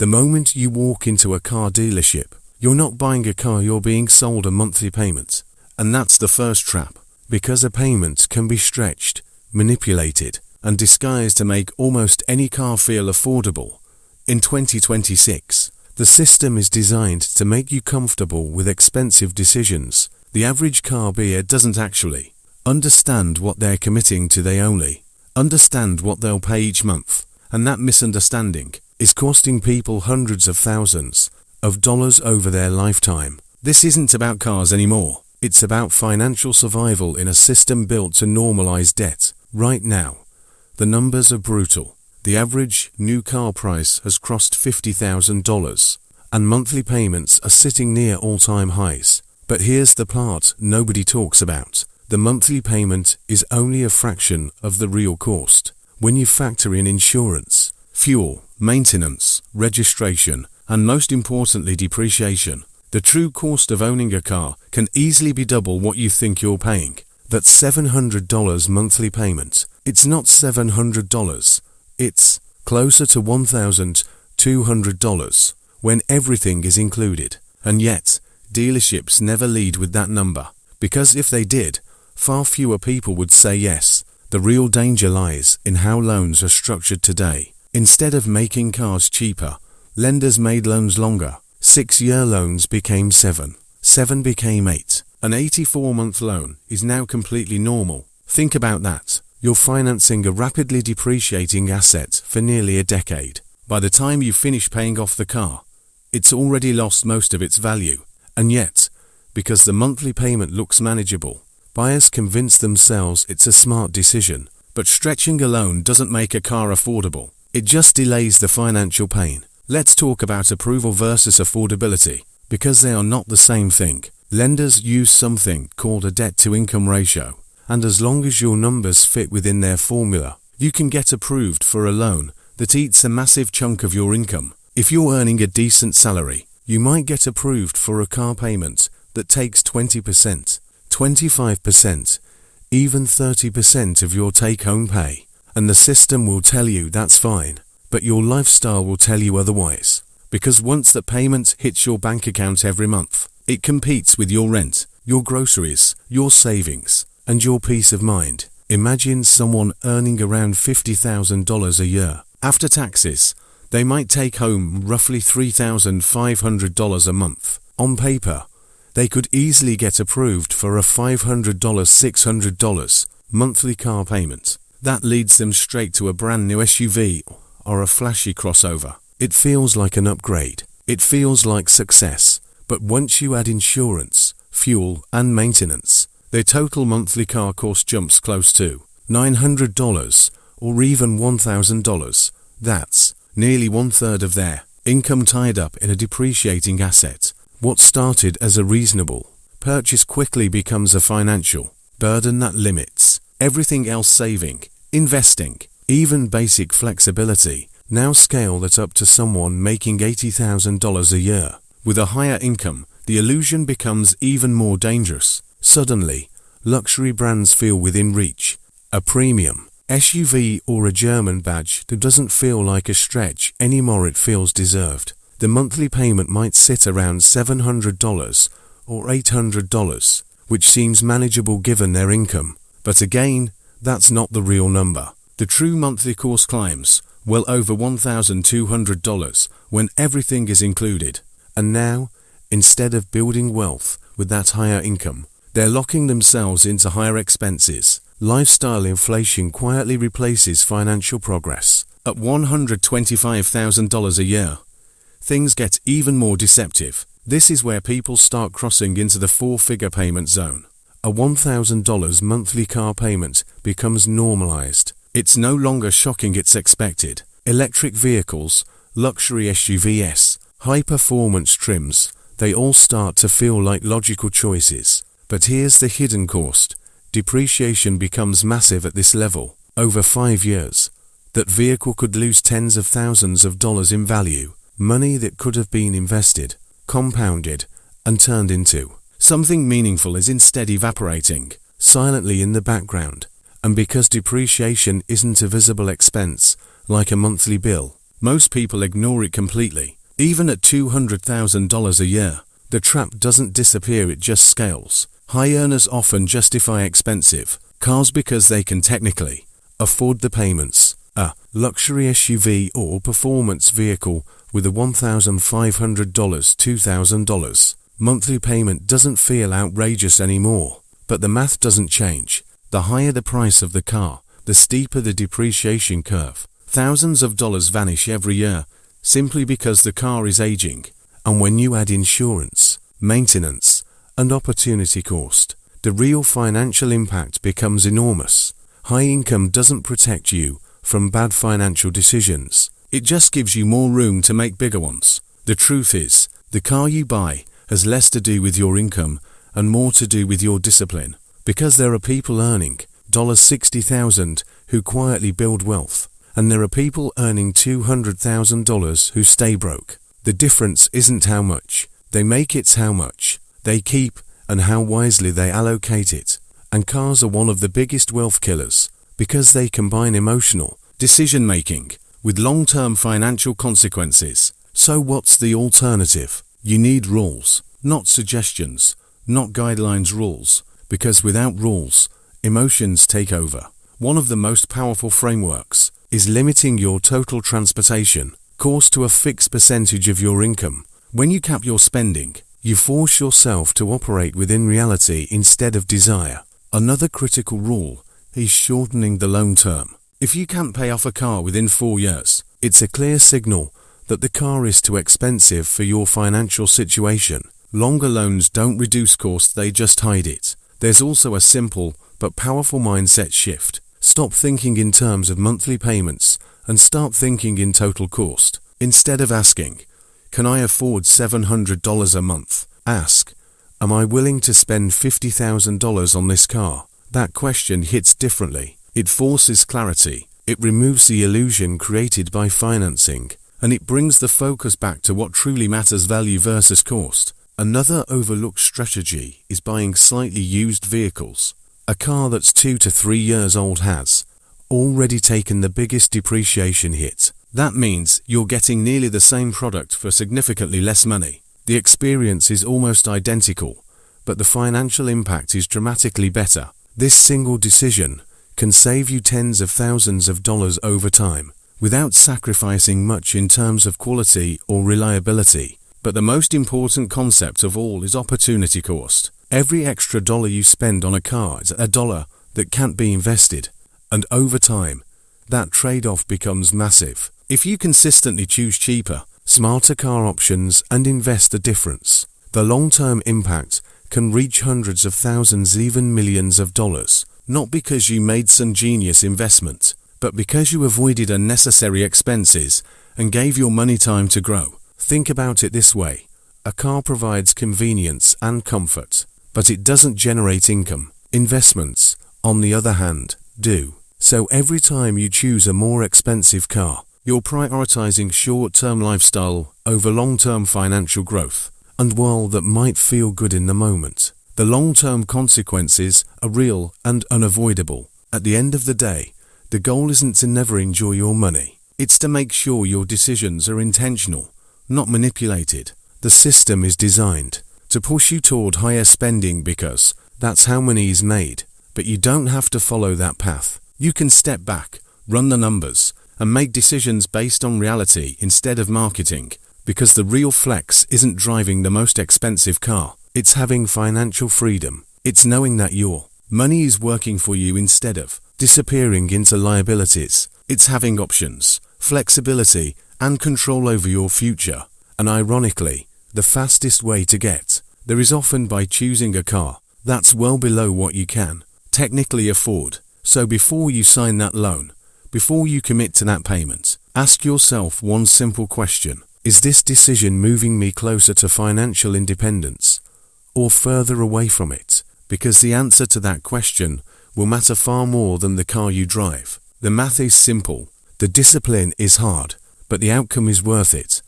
The moment you walk into a car dealership, you're not buying a car, you're being sold a monthly payment. And that's the first trap, because a payment can be stretched, manipulated, and disguised to make almost any car feel affordable. In 2026, the system is designed to make you comfortable with expensive decisions. The average car buyer doesn't actually understand what they're committing to. They only understand what they'll pay each month, and that misunderstanding is costing people hundreds of thousands of dollars over their lifetime. This isn't about cars anymore. It's about financial survival in a system built to normalize debt. Right now, the numbers are brutal. The average new car price has crossed $50,000, and monthly payments are sitting near all-time highs. But here's the part nobody talks about. The monthly payment is only a fraction of the real cost. When you factor in insurance, fuel, maintenance, registration, and most importantly depreciation, the true cost of owning a car can easily be double what you think you're paying. That's $700 monthly payment. It's not $700. It's closer to $1,200 when everything is included. And yet, dealerships never lead with that number, because if they did, far fewer people would say yes. The real danger lies in how loans are structured today. Instead of making cars cheaper, lenders made loans longer. 6-year loans became 7. 7 became 8. An 84-month loan is now completely normal. Think about that. You're financing a rapidly depreciating asset for nearly a decade. By the time you finish paying off the car, it's already lost most of its value. And yet, because the monthly payment looks manageable, buyers convince themselves it's a smart decision. But stretching a loan doesn't make a car affordable. It just delays the financial pain. Let's talk about approval versus affordability, because they are not the same thing. Lenders use something called a debt-to-income ratio, and as long as your numbers fit within their formula, you can get approved for a loan that eats a massive chunk of your income. If you're earning a decent salary, you might get approved for a car payment that takes 20%, 25%, even 30% of your take-home pay, and the system will tell you that's fine. But your lifestyle will tell you otherwise, because once the payment hits your bank account every month, it competes with your rent, your groceries, your savings, and your peace of mind. Imagine someone earning around $50,000 a year. After taxes, they might take home roughly $3,500 a month. On paper, they could easily get approved for a $500, $600 monthly car payment. That leads them straight to a brand new SUV or a flashy crossover. It feels like an upgrade. It feels like success. But once you add insurance, fuel, and maintenance, their total monthly car cost jumps close to $900 or even $1,000. That's nearly 1/3 of their income tied up in a depreciating asset. What started as a reasonable purchase quickly becomes a financial burden that limits everything else. Saving, investing, even basic flexibility now scale that up to someone making $80,000 a year. With a higher income, the illusion becomes even more dangerous. Suddenly, luxury brands feel within reach. A premium SUV or a German badge that doesn't feel like a stretch anymore, it feels deserved. The monthly payment might sit around $700 or $800, which seems manageable given their income. But again, that's not the real number. The true monthly cost climbs well over $1,200 when everything is included. And now, instead of building wealth with that higher income, they're locking themselves into higher expenses. Lifestyle inflation quietly replaces financial progress. At $125,000 a year, things get even more deceptive. This is where people start crossing into the 4-figure payment zone. A $1,000 monthly car payment becomes normalized. It's no longer shocking, it's expected. Electric vehicles, luxury SUVs, high-performance trims, they all start to feel like logical choices. But here's the hidden cost. Depreciation becomes massive at this level. Over 5 years, that vehicle could lose tens of thousands of dollars in value. Money that could have been invested, compounded, and turned into something meaningful is instead evaporating silently in the background. And because depreciation isn't a visible expense like a monthly bill, Most people ignore it completely. Even at $200,000 a year, the trap doesn't disappear, it just scales. High earners often justify expensive cars because they can technically afford the payments. A luxury SUV or performance vehicle with a $1,500, $2,000 monthly payment doesn't feel outrageous anymore. But the math doesn't change. The higher the price of the car, the steeper the depreciation curve. Thousands of dollars vanish every year simply because the car is aging. And when you add insurance, maintenance, and opportunity cost, the real financial impact becomes enormous. High income doesn't protect you from bad financial decisions. It just gives you more room to make bigger ones. The truth is, the car you buy has less to do with your income and more to do with your discipline. Because there are people earning $60,000 who quietly build wealth, and there are people earning $200,000 who stay broke. The difference isn't how much they make, it's how much they keep and how wisely they allocate it. And cars are one of the biggest wealth killers because they combine emotional decision-making with long-term financial consequences. So what's the alternative? You need rules, not suggestions, not guidelines, rules, because without rules, emotions take over. One of the most powerful frameworks is limiting your total transportation cost to a fixed percentage of your income. When you cap your spending, you force yourself to operate within reality instead of desire. Another critical rule is shortening the loan term. If you can't pay off a car within 4 years, it's a clear signal that the car is too expensive for your financial situation. Longer loans don't reduce cost, they just hide it. There's also a simple but powerful mindset shift. Stop thinking in terms of monthly payments and start thinking in total cost. Instead of asking, "Can I afford $700 a month?" ask, "Am I willing to spend $50,000 on this car?" That question hits differently. It forces clarity. It removes the illusion created by financing, and it brings the focus back to what truly matters: value versus cost. Another overlooked strategy is buying slightly used vehicles. A car that's 2 to 3 years old has already taken the biggest depreciation hit. That means you're getting nearly the same product for significantly less money. The experience is almost identical, but the financial impact is dramatically better. This single decision can save you tens of thousands of dollars over time, without sacrificing much in terms of quality or reliability. But the most important concept of all is opportunity cost. Every extra dollar you spend on a car is a dollar that can't be invested, and over time, that trade-off becomes massive. If you consistently choose cheaper, smarter car options and invest the difference, the long-term impact can reach hundreds of thousands, even millions of dollars. Not because you made some genius investment, but because you avoided unnecessary expenses and gave your money time to grow. Think about it this way: a car provides convenience and comfort, but it doesn't generate income. Investments, on the other hand, do. So every time you choose a more expensive car, you're prioritizing short-term lifestyle over long-term financial growth. And while that might feel good in the moment, the long-term consequences are real and unavoidable. At the end of the day, the goal isn't to never enjoy your money. It's to make sure your decisions are intentional, not manipulated. The system is designed to push you toward higher spending because that's how money is made. But you don't have to follow that path. You can step back, run the numbers, and make decisions based on reality instead of marketing. Because the real flex isn't driving the most expensive car. It's having financial freedom. It's knowing that your money is working for you instead of disappearing into liabilities. It's having options, flexibility, and control over your future. And ironically, the fastest way to get there is often by choosing a car that's well below what you can technically afford. So before you sign that loan, before you commit to that payment, ask yourself one simple question: is this decision moving me closer to financial independence or further away from it? Because the answer to that question will matter far more than the car you drive. The math is simple, the discipline is hard, but the outcome is worth it.